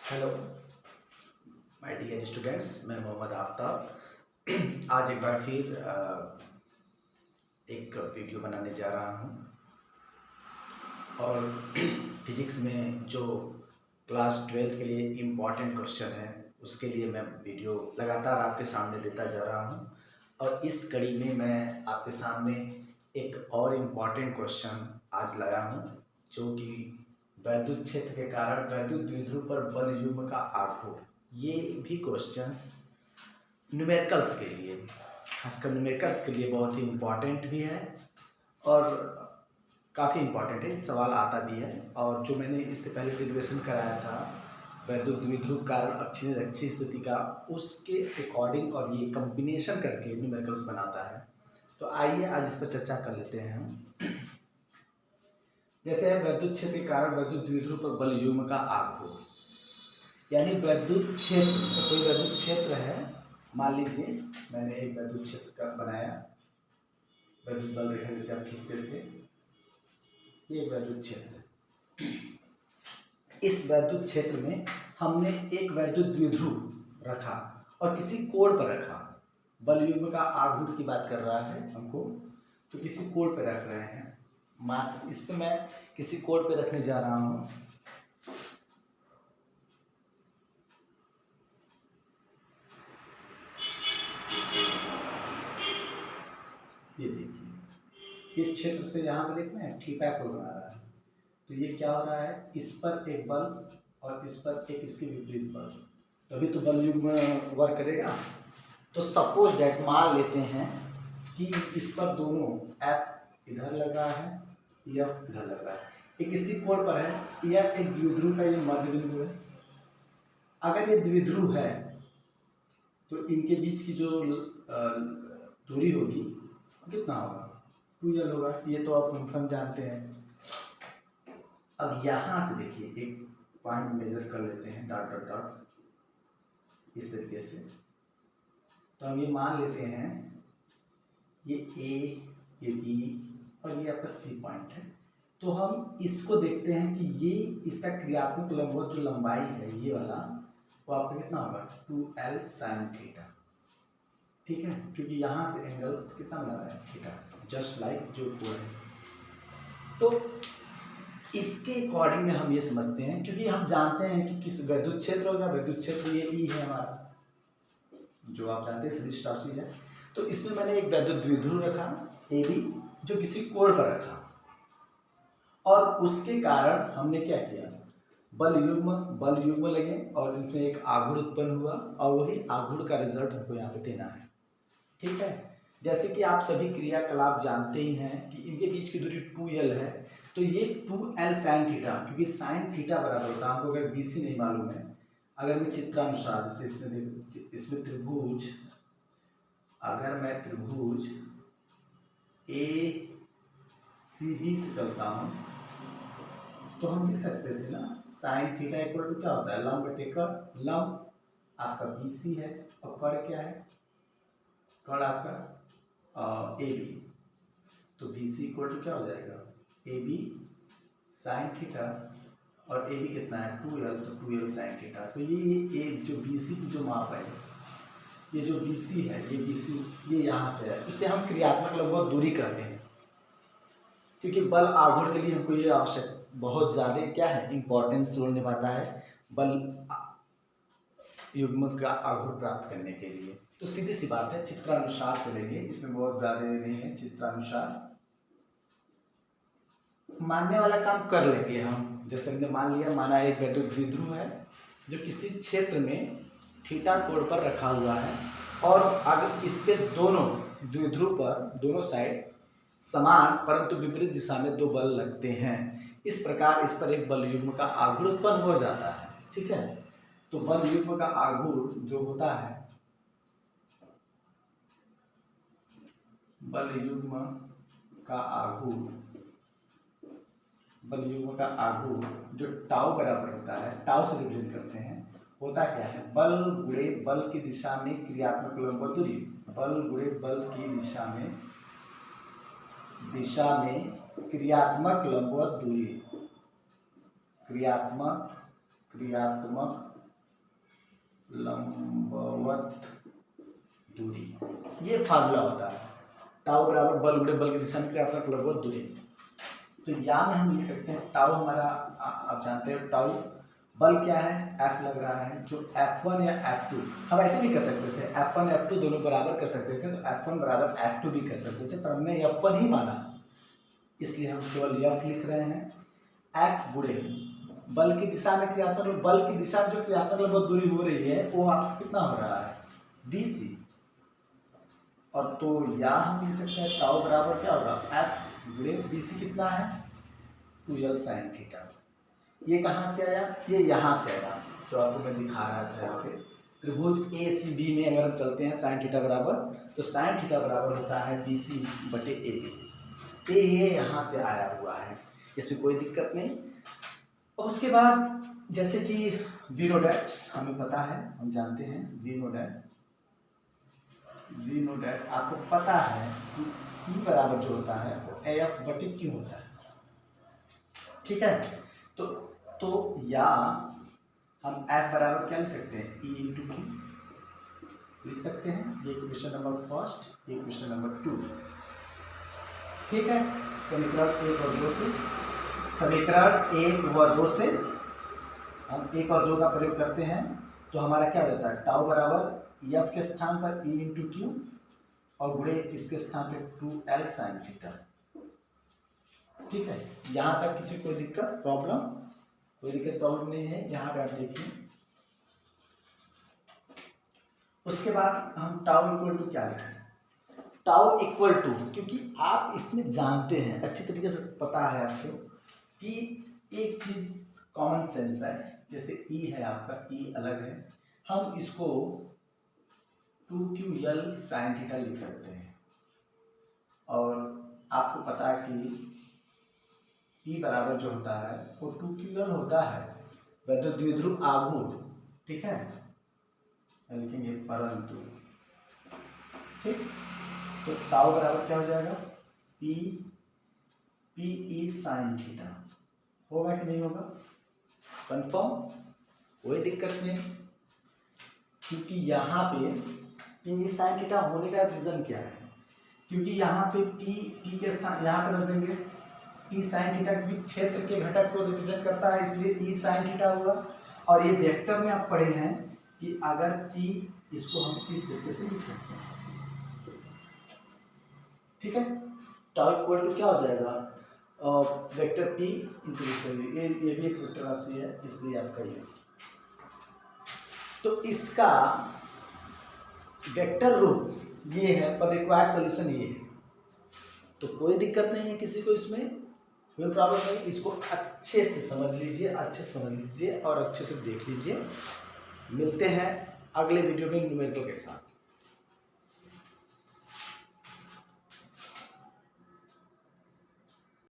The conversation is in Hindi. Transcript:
हेलो माय डियर स्टूडेंट्स, मैं मोहम्मद आफ्ताब आज एक बार फिर एक वीडियो बनाने जा रहा हूं और फिज़िक्स में जो क्लास 12 के लिए इम्पॉर्टेंट क्वेश्चन है उसके लिए मैं वीडियो लगातार आपके सामने देता जा रहा हूं। और इस कड़ी में मैं आपके सामने एक और इम्पॉर्टेंट क्वेश्चन आज लाया हूं, जो कि वैद्युत क्षेत्र के कारण वैद्युत द्विध्रुव पर बल युग्म का आघूर्ण। ये भी क्वेश्चंस न्यूमेरिकल्स के लिए, खासकर न्यूमेरिकल्स के लिए बहुत ही इम्पॉर्टेंट भी है और काफ़ी इम्पॉर्टेंट है। सवाल आता भी है और जो मैंने इससे पहले डेरिवेशन कराया था वैद्युत द्विध्रुव कारण अक्षीय स्थिति का, उसके अकॉर्डिंग और ये कॉम्बिनेशन करके न्यूमेरिकल्स बनाता है। तो आइए आज इस पर चर्चा कर लेते हैं हम। जैसे है वैद्युत क्षेत्र के कारण वैद्युत द्विध्रुव पर बल युग्म का आघूर्ण, यानी वैद्युत क्षेत्र, कोई वैद्युत क्षेत्र है, मान लीजिए मैंने एक वैद्युत क्षेत्र का बनाया, वैद्युत बल रेखा जैसे आप खींचते थे, ये वैद्युत क्षेत्र है। इस वैद्युत क्षेत्र में हमने एक वैद्युत द्विध्रुव रखा और किसी कोण पर रखा। बल युग्म का आघूर्ण की बात कर रहा है हमको, तो किसी कोण पर रख रहे हैं। मान इस पर मैं किसी कोण पर रखने जा रहा हूं। ये देखिए, ये क्षेत्र से यहाँ पे देखना है थीटा कोण बना रहा है, तो ये क्या हो रहा है, इस पर एक बल और इस पर एक इसके विपरीत बल, तभी तो बल युग्म वर्क करेगा। तो सपोज डेट मान लेते हैं कि इस पर दोनों F इधर लग रहा है, F इधर लग रहा है, ये किसी कोण पर है, यह एक द्विध्रुव का ये मध्य बिंदु है। अगर ये द्विध्रुव है तो इनके बीच की जो दूरी होगी कितना होगा, 2l होगा। ये तो आप हम जानते हैं। अब यहाँ से देखिए एक पॉइंट मेजर कर लेते हैं, डॉट डॉट डॉट इस तरीके से। तो हम ये मान लेते हैं ये A, ये B और ये आपका C पॉइंट है। तो हम इसको देखते हैं कि ये इसका क्रियात्मक लंबवत जो लंबाई है ये वाला, वो आपका कितना होगा, 2l sin थीटा। ठीक है, क्योंकि यहाँ से एंगल कितना बना रहा है, थीटा, जस्ट लाइक जो कोण है। तो इसके अकॉर्डिंग में हम ये समझते हैं, क्योंकि हम जानते हैं कि किस वैद्युत क्षेत्र होगा, वैद्युत क्षेत्र ये E है हमारा, जो आप जानते हैं सदिश राशि है। तो इसमें मैंने एक वैद्युत द्विध्रुव रखा AB, जो किसी कोण पर रखा, और उसके कारण हमने क्या किया, बल युग्म लगे और इनमें एक आघूर्ण उत्पन्न हुआ, और वही आघूर्ण का रिजल्ट हमको यहाँ पे देना है। ठीक है, जैसे कि आप सभी क्रियाकलाप जानते ही हैं कि इनके बीच की दूरी 2l है, तो ये 2l sin थीटा, क्योंकि sin थीटा बराबर होता है, हमको अगर BC नहीं मालूम है, अगर मैं चित्रानुसार जैसे इसमें त्रिभुज, अगर मैं त्रिभुज ACB से चलता हूं तो हम लिख सकते थे ना, sin थीटा इक्वल टू क्या होता है, लंब बटे कर्ण। लंब आपका BC है और कर्ण क्या है, कर्ण आपका AB, तो BC इक्वल टू क्या हो जाएगा, AB sin थीटा, और AB कितना है 2l, तो 2l sin थीटा। तो ये जो BC की जो माप है, ये जो BC है, ये BC ये यहाँ से है, उसे हम क्रियात्मक लंबवत दूरी कहते हैं। क्योंकि बल आघूर्ण के लिए हमको ये आवश्यक बहुत ज़्यादा क्या है, इंपॉर्टेंस रोल निभाता है बल युग्म का आघूर्ण प्राप्त करने के लिए। तो सीधी सी बात है, चित्रानुसार चलेंगे, इसमें बहुत ज़्यादा नहीं है, चित्रानुसार मानने वाला काम कर लेंगे हम। जैसे हमने मान लिया, माना एक वैद्युत द्विध्रुव है जो किसी क्षेत्र में थीटा कोण पर रखा हुआ है, और अगर इस पे दोनों द्विध्रुव पर दोनों साइड समान परंतु विपरीत दिशा में दो बल लगते हैं, इस प्रकार इस पर एक बल युग्म का आघूर्ण उत्पन्न हो जाता है। ठीक है, तो बल युग्म का आघूर्ण जो होता है, बल युग्म का आघूर्ण, बल युग्म का आघूर्ण जो टाउ बराबर होता है, टाउ से रिप्रेजेंट करते हैं, होता क्या है, बल गुणे बल की दिशा में क्रियात्मक लंबवत दूरी, बल गुणे बल की दिशा में क्रियात्मक लंबवत दूरी, क्रियात्मक लंबवत दूरी, ये फार्मूला होता है। टाउ बराबर बल गुणे बल की दिशा में क्रियात्मक लंबवत दूरी। तो यहाँ में हम लिख सकते हैं टाउ हमारा, आप जानते हो टाउ बल क्या है, F लग रहा है, जो F1 या F2, हम ऐसे भी कर सकते थे, F1 F2 दोनों बराबर कर सकते थे, तो F1 बराबर F2 भी कर सकते थे, पर हमने F1 ही माना, इसलिए हम केवल F लिख रहे हैं। F गुणे बल की दिशा में क्रियात्मक, बल की दिशा में जो क्रियात्मक लंबवत दूरी हो रही है वो आपका कितना हो रहा है, BC। और तो या हम लिख सकते हैं टाउ बराबर क्या होगा, F गुणे BC कितना है, 2L sin थीटा। ये कहाँ से आया, ये यहाँ से आया, जो आपको मैं दिखा रहा था यहाँ पे। त्रिभुज ACB में अगर हम चलते हैं साइन थीटा बराबर, तो साइन थीटा बराबर होता है BC बटे AB। ये यहाँ से आया हुआ है, इसमें कोई दिक्कत नहीं। और उसके बाद जैसे कि वी नोडेट हमें पता है, हम जानते हैं वी नोडेट आपको पता है कि E बराबर जो होता है वो AF बटे Q होता है, ठीक है। तो या हम F बराबर क्या लिख सकते हैं, E इंटू Q लिख सकते हैं। ये क्वेश्चन नंबर फर्स्ट, ये क्वेश्चन नंबर 2, ठीक है। समीकरण 1 और 2 से, समीकरण 1 व 2 से हम 1 और 2 का प्रयोग करते हैं, तो हमारा क्या हो जाता है, टाउ बराबर F के स्थान पर E इंटू Q और गुणे इसके स्थान पर 2L sin थीटा, ठीक है। यहाँ तक किसी कोई दिक्कत प्रॉब्लम, कोई दिक्कत प्रॉब्लम नहीं है। यहाँ पे आप देखिए, उसके बाद हम टाउ इक्वल टू क्या लिखें, टाउ इक्वल टू, क्योंकि आप इसमें जानते हैं अच्छी तरीके से पता है आपको कि एक चीज कॉमन सेंस है, जैसे E है आपका, E अलग है, हम इसको 2QL sin थीटा लिख सकते हैं। और आपको पता है कि E बराबर जो होता है वो 2QL होता है, वैद्युत द्विध्रुव आघूर्ण, ठीक है, लिखेंगे परंतु, ठीक। तो टाउ बराबर क्या हो जाएगा, PE sin थीटा, होगा कि नहीं होगा, कंफर्म, कोई दिक्कत नहीं। क्योंकि यहाँ पे PE sin थीटा होने का रीजन क्या है, क्योंकि यहाँ पे P के स्थान यहाँ पे रख देंगे, E sin थीटा के क्षेत्र के घटक को रिप्रेजेंट करता है, इसलिए E sin थीटा हुआ। और ये वेक्टर में आप पढ़े हैं कि अगर P, इसको हम इस तरीके से लिख सकते हैं, ठीक है। टाउ इक्वल टू क्या हो जाएगा, वेक्टर P इंटू ये भी एक वेक्टर राशि है, इसलिए आपका ये, तो इसका वेक्टर रूप ये है, पर रिक्वायर्ड सॉल्यूशन ये है। तो कोई दिक्कत नहीं है किसी को, इसमें कोई प्रॉब्लम नहीं, इसको अच्छे से समझ लीजिए, अच्छे से समझ लीजिए और अच्छे से देख लीजिए। मिलते हैं अगले वीडियो में न्यूमेरिकल के साथ।